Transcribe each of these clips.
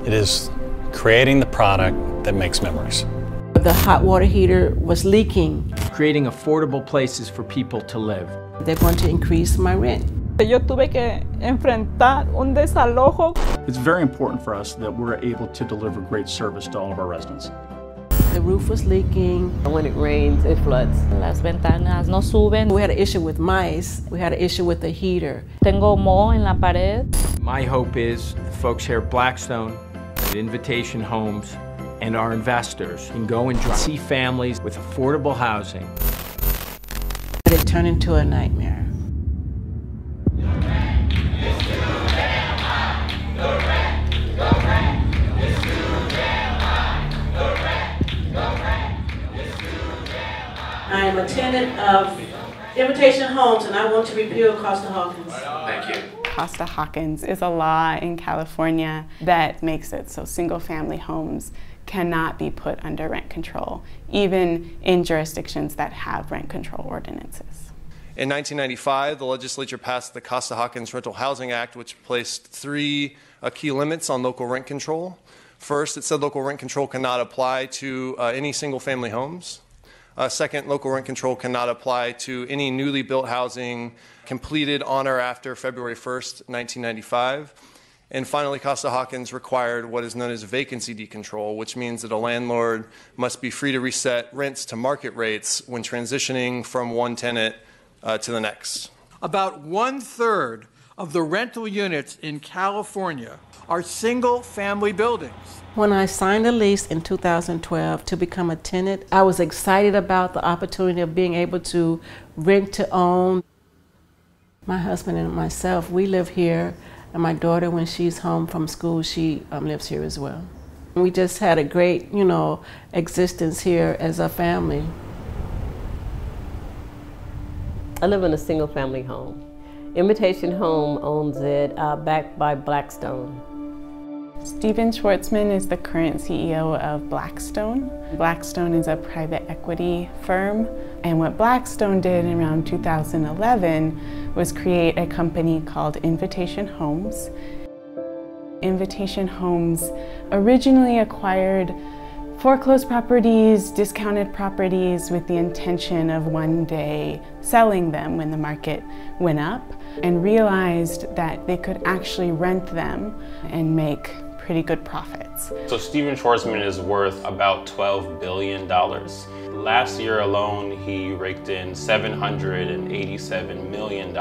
It is creating the product that makes memories. The hot water heater was leaking. Creating affordable places for people to live. They're going to increase my rent. Yo tuve que enfrentar un desalojo. It's very important for us that we're able to deliver great service to all of our residents. The roof was leaking. When it rains, it floods. Las ventanas no suben. We had an issue with mice. We had an issue with the heater. Tengo moho en la pared. My hope is the folks here at Blackstone, at Invitation Homes, and our investors can go and see families with affordable housing. But it turned into a nightmare. I am a tenant of Invitation Homes, and I want to repeal Costa-Hawkins. Thank you. Costa-Hawkins is a law in California that makes it so single-family homes cannot be put under rent control, even in jurisdictions that have rent control ordinances. In 1995, the legislature passed the Costa-Hawkins Rental Housing Act, which placed three key limits on local rent control. First, it said local rent control cannot apply to any single-family homes. Second, local rent control cannot apply to any newly built housing completed on or after February 1st, 1995. And finally, Costa-Hawkins required what is known as vacancy decontrol, which means that a landlord must be free to reset rents to market rates when transitioning from one tenant to the next. About 1/3 of the rental units in California are single-family buildings. When I signed a lease in 2012 to become a tenant, I was excited about the opportunity of being able to rent to own. My husband and myself, we live here, and my daughter, when she's home from school, she lives here as well. We just had a great, existence here as a family. I live in a single-family home. Invitation Home owns it, backed by Blackstone. Stephen Schwarzman is the current CEO of Blackstone. Blackstone is a private equity firm, and what Blackstone did around 2011 was create a company called Invitation Homes. Invitation Homes originally acquired foreclosed properties, discounted properties with the intention of one day selling them when the market went up, and realized that they could actually rent them and make pretty good profits. So Stephen Schwarzman is worth about $12 billion. Last year alone, he raked in $787 million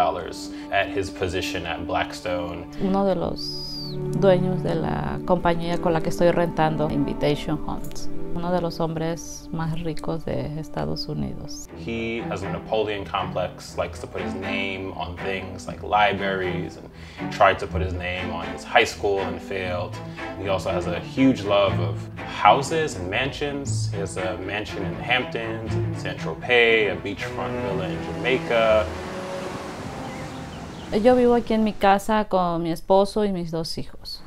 at his position at Blackstone. Uno de los dueños de la compañía con la que estoy rentando, Invitation Homes. Uno de los hombres más ricos de Estados Unidos. He has a Napoleon complex, likes to put his name on things like libraries, and tried to put his name on his high school and failed. He also has a huge love of houses and mansions. He has a mansion in the Hamptons, in Saint-Tropez, a beachfront villa in Jamaica. Yo vivo aquí en mi casa con mi esposo y mis dos hijos.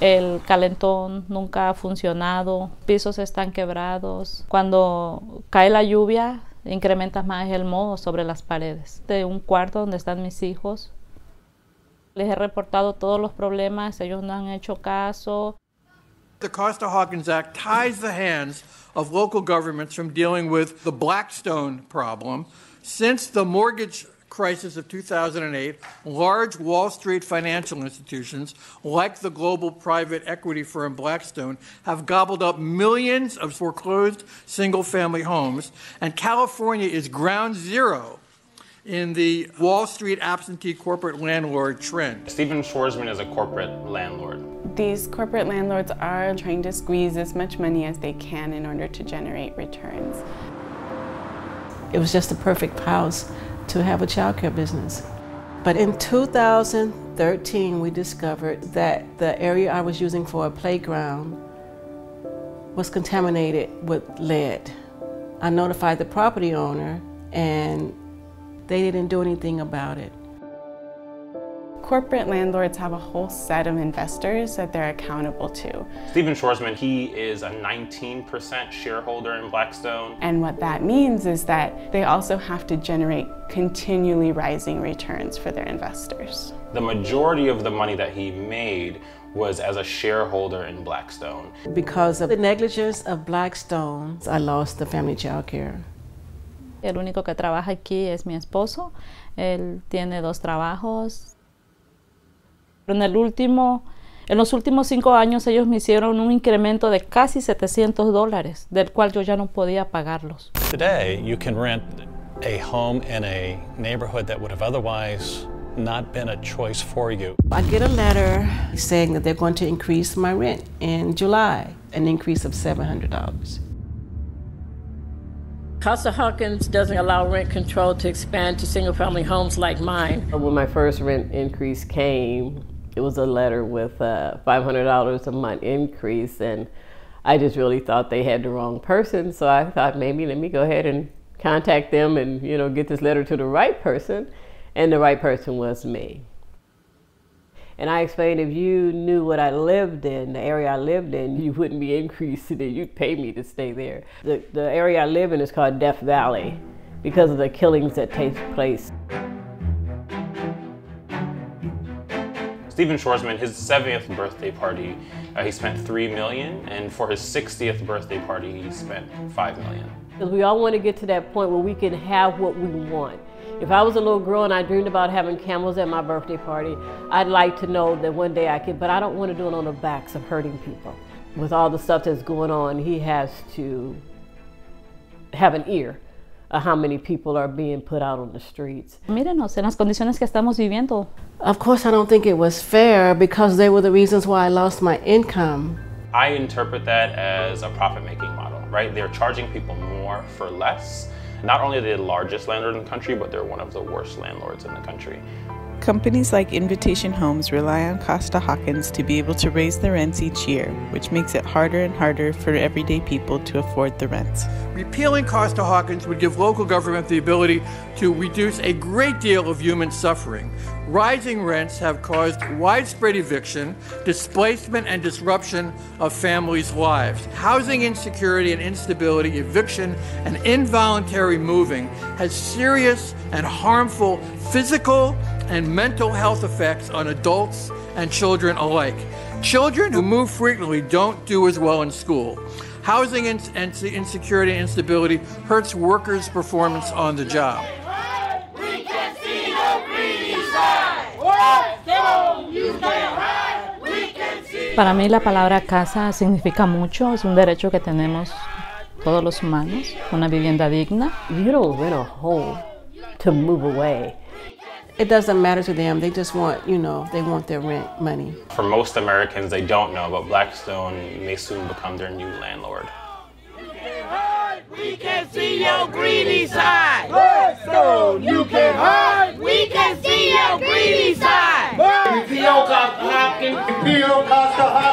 El calentón nunca ha funcionado, pisos están quebrados. Cuando cae la lluvia, incrementa más el moho sobre las paredes. De un cuarto donde están mis hijos. Les he reportado todos los problemas, ellos no han hecho caso. The Costa-Hawkins Act ties the hands of local governments from dealing with the Blackstone problem. Since the mortgage crisis of 2008, large Wall Street financial institutions, like the global private equity firm Blackstone, have gobbled up millions of foreclosed single-family homes, and California is ground zero in the Wall Street absentee corporate landlord trend. Stephen Schwarzman is a corporate landlord. These corporate landlords are trying to squeeze as much money as they can in order to generate returns. It was just a perfect house to have a childcare business. But in 2013, we discovered that the area I was using for a playground was contaminated with lead. I notified the property owner, and they didn't do anything about it. Corporate landlords have a whole set of investors that they're accountable to. Stephen Schwarzman, he is a 19% shareholder in Blackstone. And what that means is that they also have to generate continually rising returns for their investors. The majority of the money that he made was as a shareholder in Blackstone. Because of the negligence of Blackstone, I lost the family child care. El único que trabaja aquí es mi esposo. Él tiene 2 trabajos. En los últimos 5 años ellos me hicieron un incremento de casi $700, del cual yo ya no podía pagarlos. Today, you can rent a home in a neighborhood that would have otherwise not been a choice for you. I get a letter saying that they're going to increase my rent in July, an increase of $700. Costa-Hawkins doesn't allow rent control to expand to single-family homes like mine. When my first rent increase came, it was a letter with a $500 a month increase, and I just really thought they had the wrong person, so I thought maybe let me go ahead and contact them and get this letter to the right person, and the right person was me. And I explained if you knew what I lived in, the area I lived in, you wouldn't be increasing it, you'd pay me to stay there. The area I live in is called Death Valley because of the killings that take place. Stephen Schwarzman, his 70th birthday party, he spent $3 million, and for his 60th birthday party, he spent $5 million. Because we all want to get to that point where we can have what we want. If I was a little girl and I dreamed about having camels at my birthday party, I'd like to know that one day I could, but I don't want to do it on the backs of hurting people. With all the stuff that's going on, he has to have an ear of how many people are being put out on the streets. Mírenos en las condiciones que estamos viviendo. Of course, I don't think it was fair because they were the reasons why I lost my income. I interpret that as a profit-making model, right? They're charging people more for less. Not only are they the largest landlord in the country, but they're one of the worst landlords in the country. Companies like Invitation Homes rely on Costa-Hawkins to be able to raise the rents each year, which makes it harder and harder for everyday people to afford the rents. Repealing Costa-Hawkins would give local government the ability to reduce a great deal of human suffering. Rising rents have caused widespread eviction, displacement, and disruption of families' lives. Housing insecurity and instability, eviction, and involuntary moving has serious and harmful physical and mental health effects on adults and children alike. Children who move frequently don't do as well in school. Housing insecurity and instability hurts workers' performance on the job. We can see your greedy side. You can't hide. We can see. Para mí la palabra casa significa mucho, es un derecho que tenemos todos los humanos, una vivienda digna. You don't rent a home to move away. It doesn't matter to them. They just want, they want their rent money. For most Americans, they don't know, but Blackstone may soon become their new landlord. We can see your greedy side. Blackstone, you can hide. We can see your greedy side. Repeal Costa-Hawkins. Repeal Costa-Hawkins.